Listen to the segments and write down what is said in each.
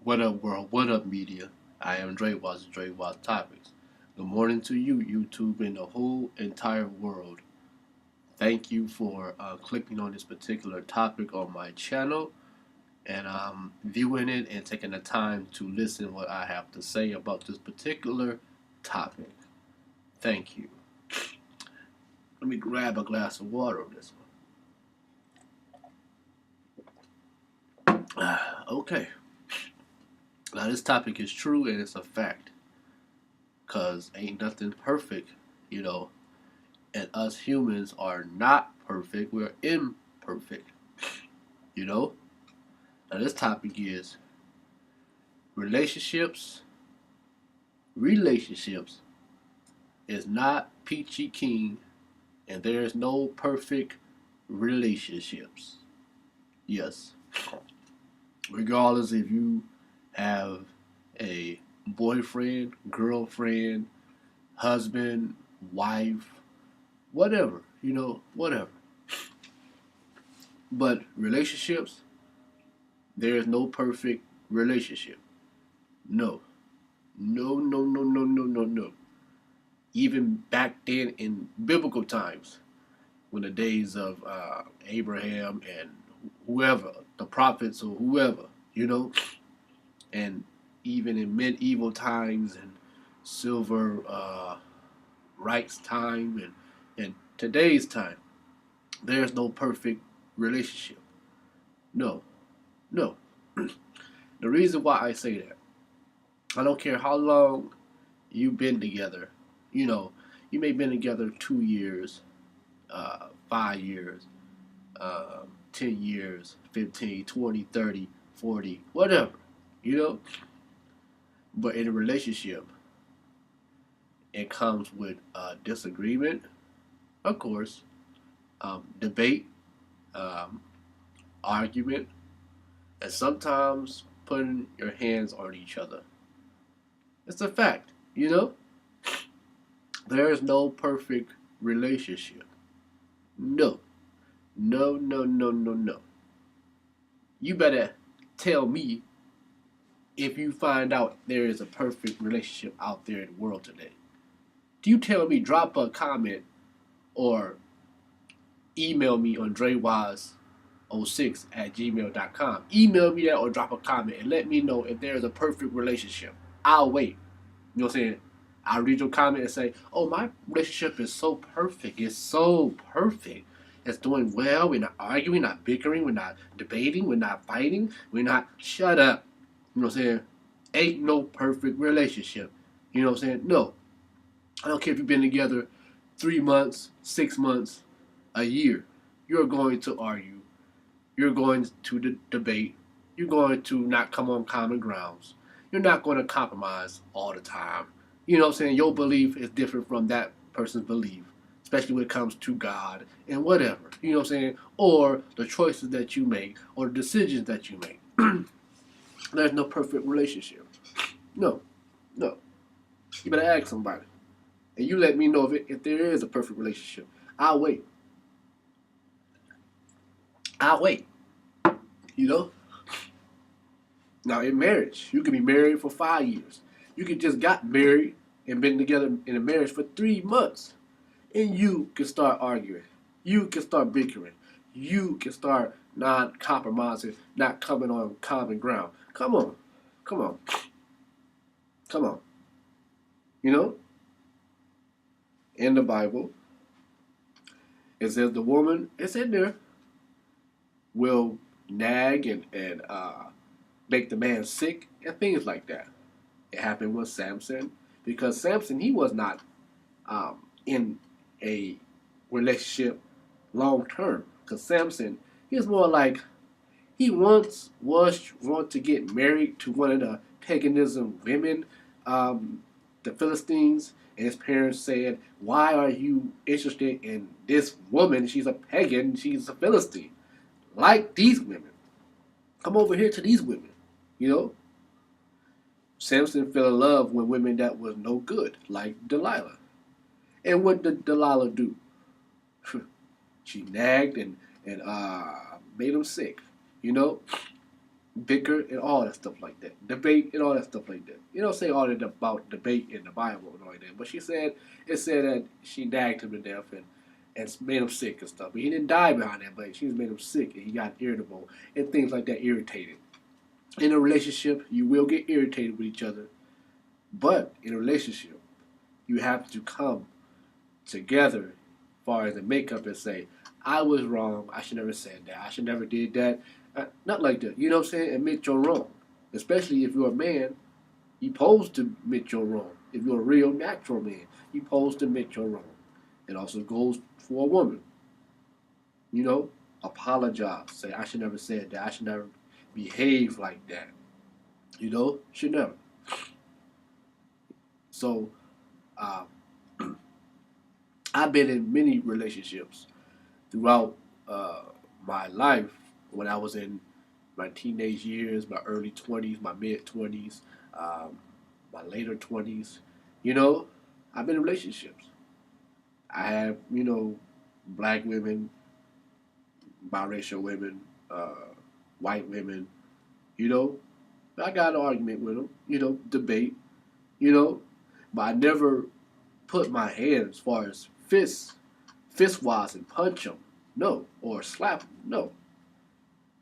What up, world? What up, media? I am Drewize Topics. Good morning to you, YouTube, and the whole entire world. Thank you for clicking on this particular topic on my channel and viewing it and taking the time to listen what I have to say about this particular topic. Thank you. Let me grab a glass of water on this one. Okay. Now, this topic is true and it's a fact. Because ain't nothing perfect, you know. And us humans are not perfect. We're imperfect, you know. Now, this topic is relationships. Relationships is not peachy keen, and there is no perfect relationships. Yes. Regardless if you have a boyfriend, girlfriend, husband, wife, whatever, whatever. But relationships, there is no perfect relationship. No. No, no, no, no, no, no, no. Even back then in biblical times, when the days of Abraham and whoever, the prophets or whoever, and even in medieval times and silver rights time and today's time, there's no perfect relationship. No, no. The reason why I say that, I don't care how long you've been together. You may have been together 2 years, 5 years, 10 years, 15, 20, 30, 40, whatever, you know. But in a relationship, it comes with disagreement, of course, debate, um, argument, and sometimes putting your hands on each other. It's a fact, you know? There is no perfect relationship. No. No, no, no, no, no. You better tell me if you find out there is a perfect relationship out there in the world today. Do you tell me, drop a comment or email me on drewize06@gmail.com. Email me that or drop a comment and let me know if there is a perfect relationship. I'll wait. You know what I'm saying? I'll read your comment and say, oh, my relationship is so perfect. It's so perfect. It's doing well. We're not arguing, we're not bickering, we're not debating, we're not fighting, we're not. Shut up. You know what I'm saying? Ain't no perfect relationship. You know what I'm saying? No. I don't care if you've been together 3 months, 6 months, a year. You're going to argue. You're going to debate. You're going to not come on common grounds. You're not going to compromise all the time. You know what I'm saying? Your belief is different from that person's belief, especially when it comes to God and whatever. You know what I'm saying? Or the choices that you make or the decisions that you make. There's no perfect relationship. No. No. You better ask somebody. And you let me know if there is a perfect relationship. I'll wait. I'll wait. You know? Now, in marriage, you can be married for 5 years. You can just got married and been together in a marriage for 3 months. And you can start arguing. You can start bickering. You can start not compromising, not coming on common ground. Come on. Come on. Come on. You know? In the Bible, it says the woman, it's in there, will nag and make the man sick and things like that. It happened with Samson because Samson, he was not in a relationship long term. Because Samson, he was more like he once want to get married to one of the paganism women, the Philistines, and his parents said, "Why are you interested in this woman? She's a pagan. She's a Philistine. Like these women. Come over here to these women." You know, Samson fell in love with women that was no good, like Delilah. And what did Delilah do? She nagged and made him sick. You know, bicker and all that stuff like that, debate and all that stuff like that. You don't say all that about debate in the Bible and all like that. But it said that she nagged him to death and made him sick and stuff. But he didn't die behind that, but she made him sick and he got irritable and things like that irritated. In a relationship, you will get irritated with each other, but in a relationship, you have to come together as far as the makeup and say, I was wrong. I should never said that. I should never did that. Not like that. You know what I'm saying? Admit you're wrong. Especially if you're a man, you supposed to admit you're wrong. If you're a real natural man, you supposed to admit you're wrong. It also goes for a woman. You know, apologize. Say, I should never said that. I should never behave like that. You know, should never. So, um, I've been in many relationships throughout my life when I was in my teenage years, my early 20s, my mid 20s, um, my later 20s. You know, I've been in relationships. I have, black women, biracial women, white women, you know. I got an argument with them, debate, you know, but I never put my hand as far as fist wise and punch them, no, or slap them, no.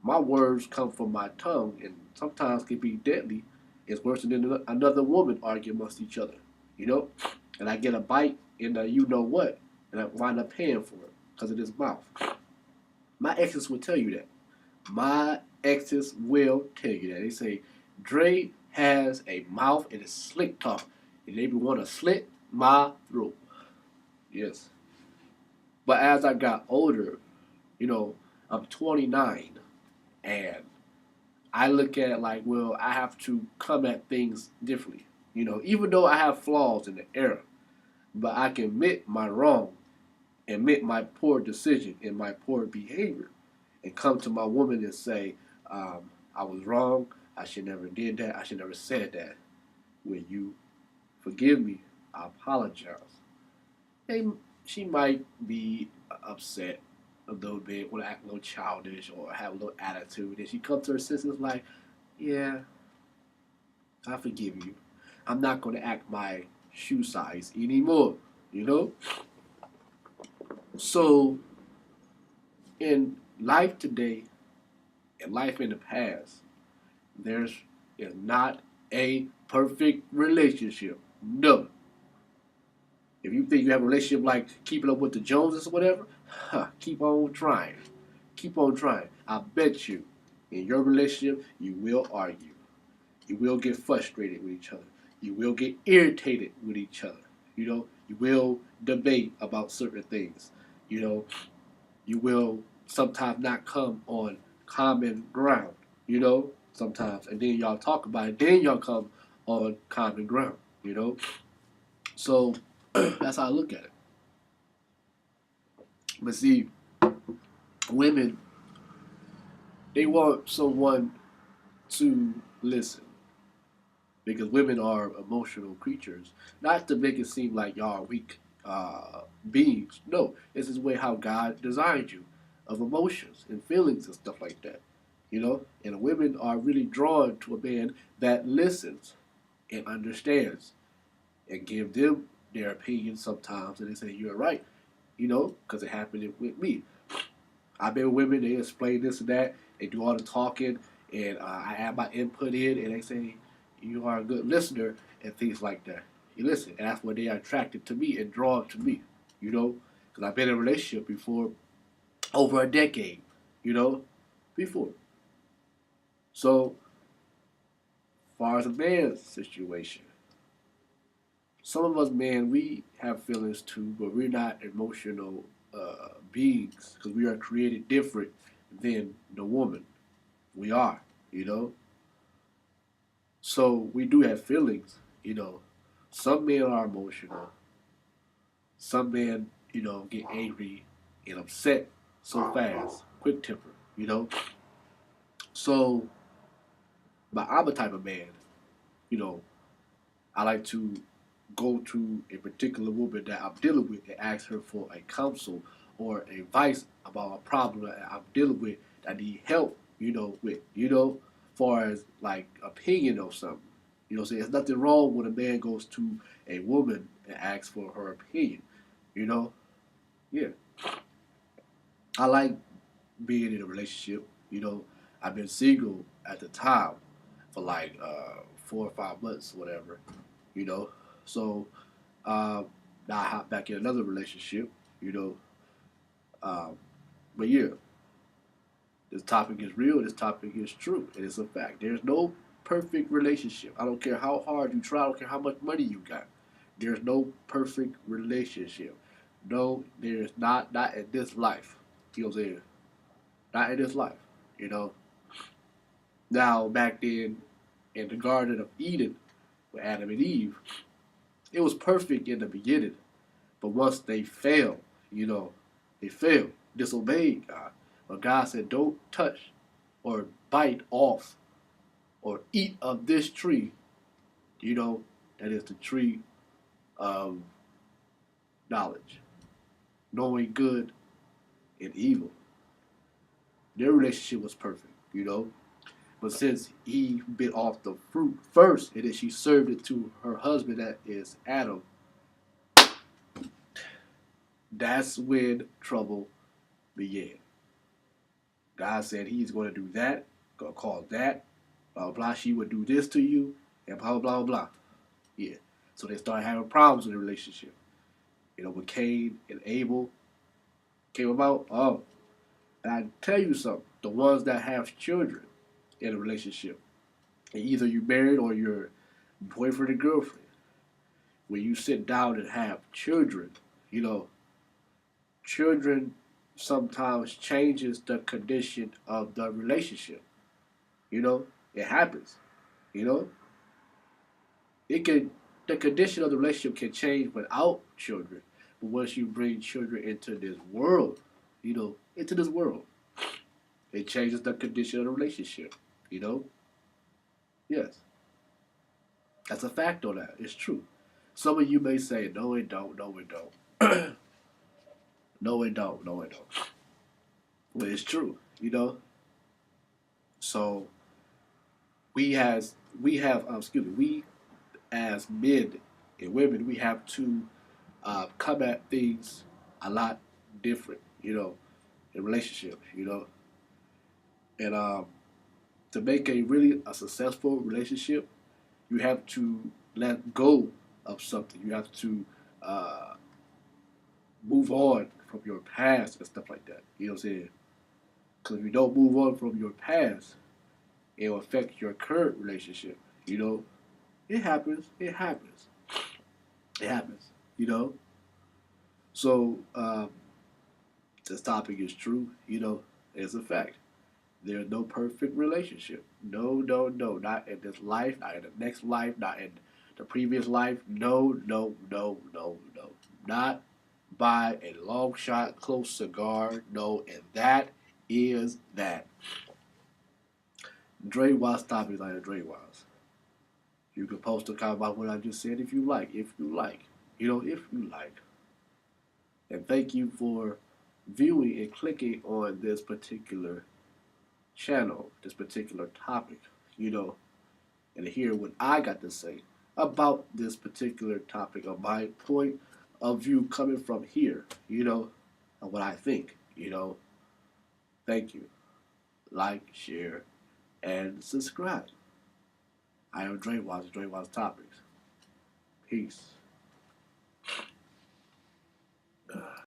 My words come from my tongue and sometimes can be deadly. It's worse than another woman argue amongst each other, you know? And I get a bite in the you know what, and I wind up paying for it because of this mouth. My exes will tell you that. My exes will tell you that. They say, Dre has a mouth and it's slick talk. And they want to slit my throat. Yes. But as I got older, I'm 29 and I look at it like, well, I have to come at things differently. Even though I have flaws in the error, but I can admit my wrong, admit my poor decision and my poor behavior, and come to my woman and say, I was wrong. I should never did that. I should never said that. Will you forgive me? I apologize. And she might be upset a little bit, or act a little childish, or have a little attitude. And she comes to her senses like, yeah, I forgive you. I'm not going to act my shoe size anymore, you know? So, in life today, and life in the past, there's is not a perfect relationship. No. If you think you have a relationship like keeping up with the Joneses or whatever, keep on trying. Keep on trying. I bet you, in your relationship, you will argue. You will get frustrated with each other. You will get irritated with each other. You will debate about certain things. You will sometimes not come on common ground, sometimes. And then y'all talk about it, then y'all come on common ground. So that's how I look at it. But see, women, they want someone to listen. Because women are emotional creatures. Not to make it seem like y'all are weak beings. No, this is the way how God designed you, of emotions and feelings and stuff like that. And women are really drawn to a man that listens and understands and give them their opinion sometimes, and they say you're right, because it happened with me. I've been with women, they explain this and that, they do all the talking, and I add my input in, and they say you are a good listener and things like that. You listen, and that's why they are attracted to me and drawn to me, because I've been in a relationship before over a decade, before. So, as far as a man's situation, some of us men, we have feelings too, but we're not emotional beings because we are created different than the woman. We are, you know. So we do have feelings. Some men are emotional. Some men, get angry and upset so fast, quick temper. So, but I'm a type of man, you know, I like to go to a particular woman that I'm dealing with and ask her for a counsel or advice about a problem that I'm dealing with that I need help, with. far as like opinion or something. You know what I'm saying? There's nothing wrong when a man goes to a woman and asks for her opinion. You know? Yeah. I like being in a relationship. You know, I've been single at the time for like 4 or 5 months, whatever. You know, so now I hop back in another relationship. You know, um, but yeah, this topic is real. This topic is true. It is a fact. There's no perfect relationship. I don't care how hard you try. I don't care how much money you got. There's no perfect relationship. No, there's not in this life. You know what I'm saying? Not in this life. You know. Now back then in the Garden of Eden with Adam and Eve, it was perfect in the beginning. But once they failed, you know, they failed, disobeyed God. But God said, don't touch or bite off or eat of this tree, you know, that is the tree of knowledge, knowing good and evil. Their relationship was perfect, you know. But since Eve bit off the fruit first and then she served it to her husband, that is Adam, that's when trouble began. God said he's going to do that, going to cause that, blah, blah, blah. She would do this to you, and blah, blah, blah, blah. Yeah. So they started having problems in the relationship. You know, when Cain and Abel came about, oh, and I tell you something, the ones that have children in a relationship, and either you're married or you're boyfriend and girlfriend, when you sit down and have children, you know, children sometimes changes the condition of the relationship. You know, it happens. You know, it can the condition of the relationship can change without children, but once you bring children into this world, you know, into this world, it changes the condition of the relationship. You know, yes, that's a fact on that. It's true. Some of you may say, no, it don't. No, it don't. No, it don't. No, it don't. But it's true. You know, so we have excuse me, we as men and women, we have to come at things a lot different, you know, in relationships, you know, and to make a really a successful relationship, you have to let go of something. You have to uh, move on from your past and stuff like that. You know what I'm saying? Because if you don't move on from your past, it will affect your current relationship. You know, it happens. It happens. It happens. You know. So this topic is true. You know, it's a fact. There's no perfect relationship. No, no, no. Not in this life, not in the next life, not in the previous life. No, no, no, no, no. Not by a long shot, close cigar. No, and that is that. Drewize Topics I Drewize. You can post a comment about what I just said if you like. If you like. You know, if you like. And thank you for viewing and clicking on this particular channel, this particular topic, you know, and hear what I got to say about this particular topic of my point of view coming from here, you know, and what I think, you know. Thank you. Like, share, and subscribe. I am Drewize Topics. Peace.